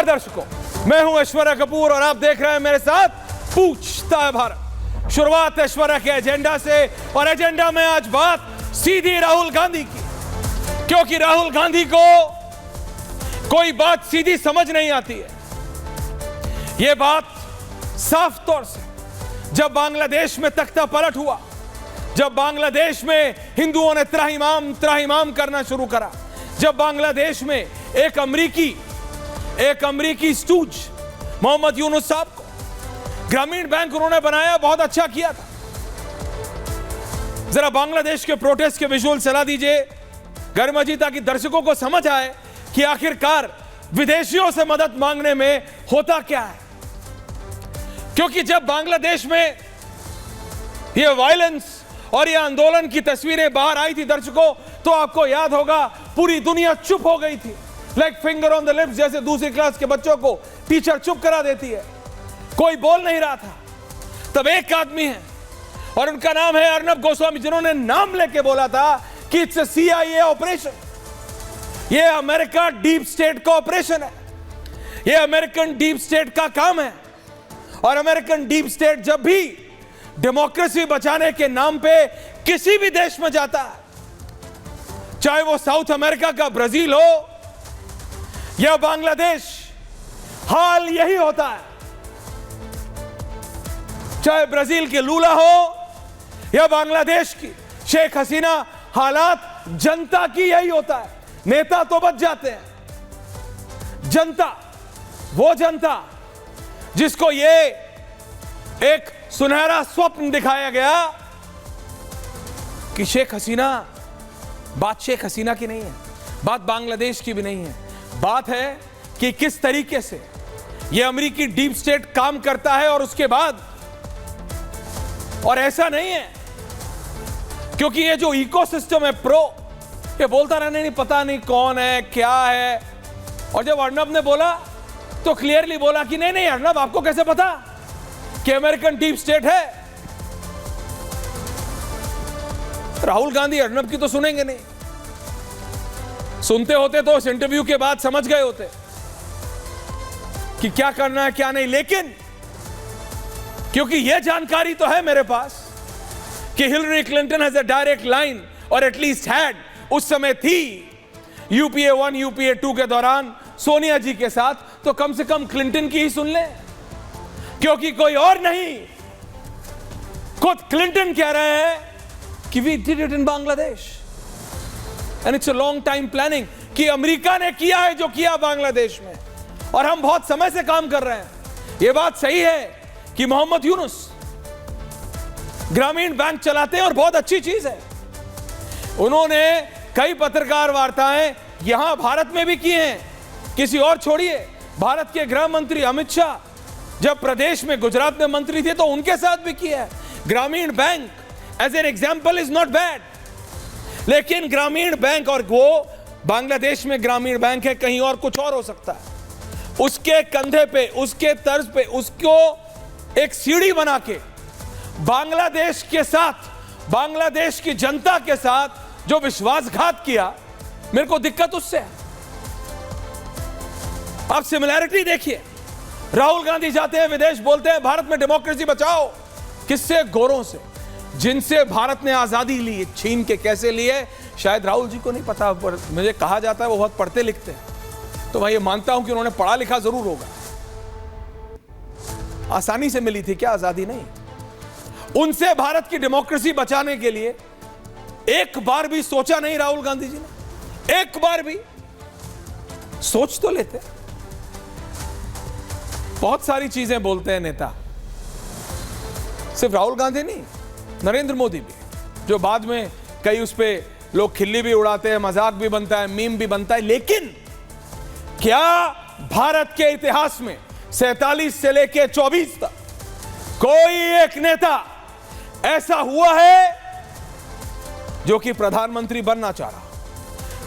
दर्शकों, मैं हूं ऐश्वर्या कपूर और आप देख रहे हैं मेरे साथ पूछता है भारत। शुरुआत ऐश्वर्या के एजेंडा से, और एजेंडा में आज बात सीधी राहुल गांधी की, क्योंकि राहुल गांधी को कोई बात सीधी समझ नहीं आती है। यह बात साफ तौर से जब बांग्लादेश में तख्ता पलट हुआ, जब बांग्लादेश में हिंदुओं ने त्राहिमाम त्राहिमाम करना शुरू करा, जब बांग्लादेश में एक अमरीकी स्टूज मोहम्मद यूनुस साहब को ग्रामीण बैंक उन्होंने बनाया, बहुत अच्छा किया था। जरा बांग्लादेश के प्रोटेस्ट के विजुअल चला दीजिए गर्मा जी, ताकि दर्शकों को समझ आए कि आखिरकार विदेशियों से मदद मांगने में होता क्या है। क्योंकि जब बांग्लादेश में यह वायलेंस और यह आंदोलन की तस्वीरें बाहर आई थी दर्शकों, तो आपको याद होगा पूरी दुनिया चुप हो गई थी, like finger on the lips, जैसे दूसरी क्लास के बच्चों को टीचर चुप करा देती है। कोई बोल नहीं रहा था। तब एक आदमी है और उनका नाम है अर्नब गोस्वामी, जिन्होंने नाम लेके बोला था कि इट्स अ CIA ऑपरेशन, ये अमेरिका डीप स्टेट का ऑपरेशन है, ये अमेरिकन डीप स्टेट का काम है। और अमेरिकन डीप स्टेट जब भी डेमोक्रेसी बचाने के नाम पे किसी भी देश में जाता है, चाहे वो साउथ अमेरिका का ब्राजील हो या बांग्लादेश, हाल यही होता है। चाहे ब्राजील के लूला हो या बांग्लादेश की शेख हसीना, हालात जनता की यही होता है। नेता तो बच जाते हैं, जनता, वो जनता जिसको ये एक सुनहरा स्वप्न दिखाया गया कि शेख हसीना, बात शेख हसीना की नहीं है, बात बांग्लादेश की भी नहीं है, बात है कि किस तरीके से यह अमेरिकी डीप स्टेट काम करता है। और उसके बाद, और ऐसा नहीं है क्योंकि ये जो इकोसिस्टम है प्रो, ये बोलता रहने नहीं पता नहीं कौन है क्या है। और जब अर्नब ने बोला तो क्लियरली बोला कि नहीं नहीं अर्नब, आपको कैसे पता कि अमेरिकन डीप स्टेट है। राहुल गांधी अर्नब की तो सुनेंगे नहीं, सुनते होते तो इस इंटरव्यू के बाद समझ गए होते कि क्या करना है क्या नहीं। लेकिन क्योंकि यह जानकारी तो है मेरे पास कि Hillary Clinton has a direct line, और एटलीस्ट हैड, उस समय थी UPA 1 UPA 2 के दौरान सोनिया जी के साथ, तो कम से कम क्लिंटन की ही सुन ले, क्योंकि कोई और नहीं, खुद क्लिंटन कह रहे हैं कि we did it in Bangladesh and it's a long time planning, कि अमेरिका ने किया है जो किया बांग्लादेश में, और हम बहुत समय से काम कर रहे हैं। यह बात सही है कि मोहम्मद यूनुस ग्रामीण बैंक चलाते हैं और बहुत अच्छी चीज है। उन्होंने कई पत्रकार वार्ताएं यहां भारत में भी की हैं, किसी और छोड़िए, भारत के गृह मंत्री अमित शाह जब प्रदेश में गुजरात में मंत्री थे तो उनके साथ भी किया है। Grameen bank as an example is not bad, लेकिन ग्रामीण बैंक, और वो बांग्लादेश में ग्रामीण बैंक है, कहीं और कुछ और हो सकता है, उसके कंधे पे, उसके तर्ज पे उसको एक सीढ़ी बना के बांग्लादेश के साथ, बांग्लादेश की जनता के साथ जो विश्वासघात किया, मेरे को दिक्कत उससे है। आप सिमिलैरिटी देखिए, राहुल गांधी जाते हैं विदेश, बोलते हैं भारत में डेमोक्रेसी बचाओ, किससे? गोरों से, जिनसे भारत ने आजादी ली, छीन के कैसे लिए शायद राहुल जी को नहीं पता, पर मुझे कहा जाता है वो बहुत पढ़ते लिखते हैं, तो मैं ये मानता हूं कि उन्होंने पढ़ा लिखा जरूर होगा। आसानी से मिली थी क्या आजादी? नहीं। उनसे भारत की डेमोक्रेसी बचाने के लिए एक बार भी सोचा नहीं राहुल गांधी जी ने, एक बार भी सोच तो लेते। बहुत सारी चीजें बोलते हैं नेता, सिर्फ राहुल गांधी नहीं, नरेंद्र मोदी भी, जो बाद में कई उस पे लोग खिल्ली भी उड़ाते हैं, मजाक भी बनता है, मीम भी बनता है। लेकिन क्या भारत के इतिहास में 47 से लेकर 24 तक कोई एक नेता ऐसा हुआ है जो कि प्रधानमंत्री बनना चाह रहा,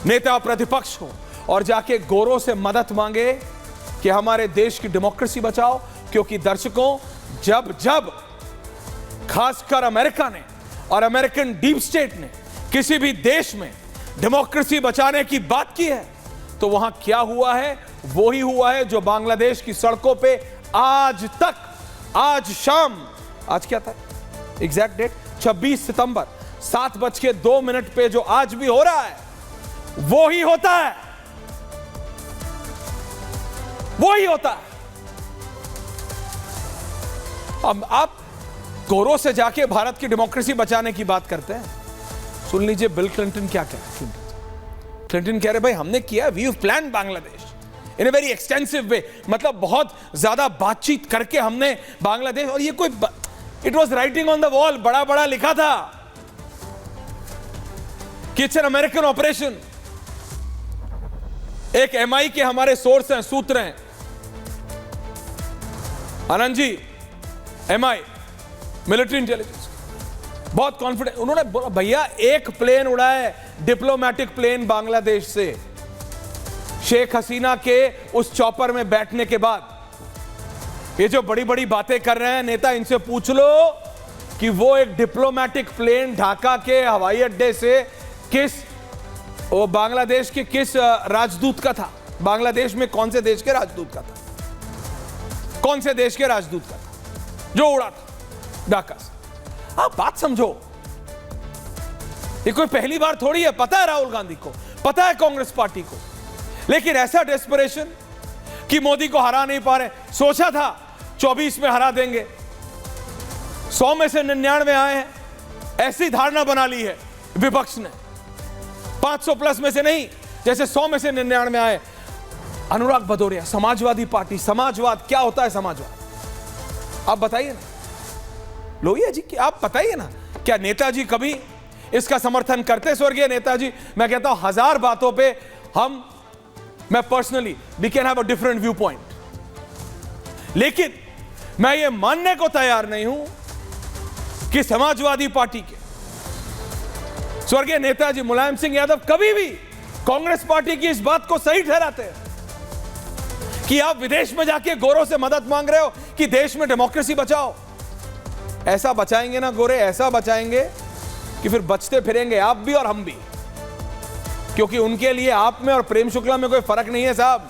नेता प्रतिपक्ष हो और जाके गोरों से मदद मांगे कि हमारे देश की डेमोक्रेसी बचाओ? क्योंकि दर्शकों, जब जब खासकर अमेरिका ने और अमेरिकन डीप स्टेट ने किसी भी देश में डेमोक्रेसी बचाने की बात की है, तो वहां क्या हुआ है वो ही हुआ है जो बांग्लादेश की सड़कों पे आज तक, आज शाम, आज क्या था एग्जैक्ट डेट, 26 सितंबर 7:02 पे जो आज भी हो रहा है, वो ही होता है, वो ही होता है। अब आप गोरों से जाके भारत की डेमोक्रेसी बचाने की बात करते हैं। सुन लीजिए बिल क्लिंटन क्या कह रहे हैं। क्लिंटन कह रहे भाई हमने किया, we have planned Bangladesh in a very extensive way, मतलब बहुत ज्यादा बातचीत करके हमने बांग्लादेश, और ये कोई it was writing on the wall, बड़ा बड़ा लिखा था कि इट्स एन अमेरिकन ऑपरेशन। एक एमआई के हमारे सोर्स हैं, सूत्र हैं, Anand ji, MI military intelligence, बहुत कॉन्फिडेंट, उन्होंने बोला भैया एक प्लेन उड़ा है, डिप्लोमेटिक प्लेन बांग्लादेश से, शेख हसीना के उस चॉपर में बैठने के बाद। ये जो बड़ी बड़ी बातें कर रहे हैं नेता, इनसे पूछ लो कि वो एक डिप्लोमेटिक प्लेन ढाका के हवाई अड्डे से किस, वो बांग्लादेश के किस राजदूत का था, बांग्लादेश में कौन से देश के राजदूत का था, कौन से देश के राजदूत का था जो उड़ा था ढाका से। आप बात समझो, ये कोई पहली बार थोड़ी है, पता है राहुल गांधी को, पता है कांग्रेस पार्टी को, लेकिन ऐसा डेस्परेशन कि मोदी को हरा नहीं पा रहे। सोचा था 24 में हरा देंगे, 100 में से 99 आए हैं, ऐसी धारणा बना ली है विपक्ष ने, 500 प्लस में से नहीं, जैसे 100 में से 99 आए। अनुराग भदौरिया, समाजवादी पार्टी, समाजवाद क्या होता है समाजवाद, आप बताइए ना, लोहिया जी, आप बताइए ना, क्या नेताजी कभी इसका समर्थन करते? स्वर्गीय नेताजी, मैं कहता हूं 1000 बातों पे मैं personally we can have a different view point, लेकिन मैं ये मानने को तैयार नहीं हूं कि समाजवादी पार्टी के स्वर्गीय नेताजी मुलायम सिंह यादव कभी भी कांग्रेस पार्टी की इस बात को सही ठहराते हैं कि आप विदेश में जाके गोरों से मदद मांग रहे हो कि देश में डेमोक्रेसी बचाओ। ऐसा बचाएंगे ना गोरे, ऐसा बचाएंगे कि फिर बचते फिरेंगे आप भी और हम भी, क्योंकि उनके लिए आप में और प्रेम शुक्ला में कोई फर्क नहीं है साहब।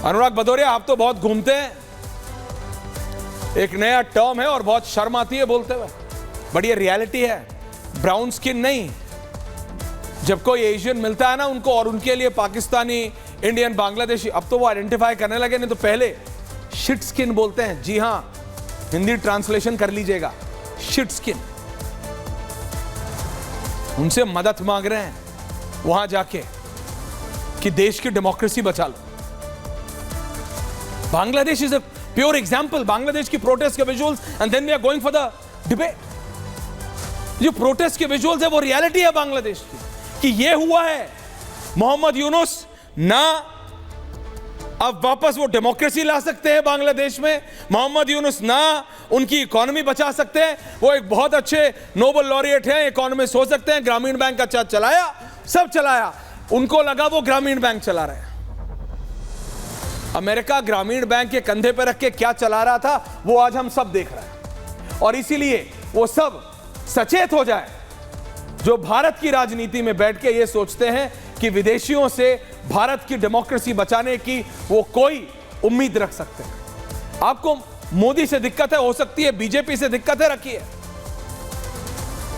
अनुराग भदौरिया, आप तो बहुत घूमते हैं, एक नया टर्म है और बहुत शर्म आती है बोलते हुए, बट ये रियलिटी है, ब्राउन स्किन नहीं। जब कोई एशियन मिलता है ना उनको, और उनके लिए पाकिस्तानी, इंडियन, बांग्लादेशी, अब तो वो आइडेंटिफाई करने लगे, नहीं तो पहले शिट स्किन बोलते हैं। जी हां, हिंदी ट्रांसलेशन कर लीजिएगा, शिट स्किन। उनसे मदद मांग रहे हैं वहां जाके कि देश की डेमोक्रेसी बचा लो। Bangladesh is a pure example, Bangladesh की प्रोटेस्ट के visuals, and then we are going for the debate. जो प्रोटेस्ट के विजुअल्स है वो रियलिटी है बांग्लादेश की, कि ये हुआ है, मोहम्मद यूनुस ना अब वापस वो डेमोक्रेसी ला सकते हैं बांग्लादेश में, मोहम्मद यूनुस ना उनकी इकोनॉमी बचा सकते हैं। वो एक बहुत अच्छे नोबेल लॉरिएट हैं, इकोनॉमिस्ट हो सकते हैं, ग्रामीण बैंक अच्छा चलाया, सब चलाया, उनको लगा वो ग्रामीण बैंक चला रहे हैं। अमेरिका ग्रामीण बैंक के कंधे पर रख के क्या चला रहा था वो आज हम सब देख रहे हैं, और इसीलिए वो सब सचेत हो जाए जो भारत की राजनीति में बैठ के ये सोचते हैं कि विदेशियों से भारत की डेमोक्रेसी बचाने की वो कोई उम्मीद रख सकते हैं। आपको मोदी से दिक्कत है, हो सकती है बीजेपी से दिक्कत है, रखिए,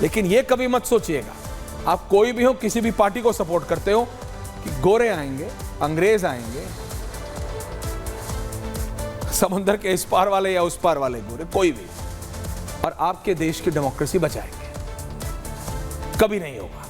लेकिन ये कभी मत सोचिएगा, आप कोई भी हो, किसी भी पार्टी को सपोर्ट करते हो, कि गोरे आएंगे, अंग्रेज आएंगे, समंदर के इस पार वाले या उस पार वाले गोरे, कोई भी, और आपके देश की डेमोक्रेसी बचाएंगे। कभी नहीं होगा।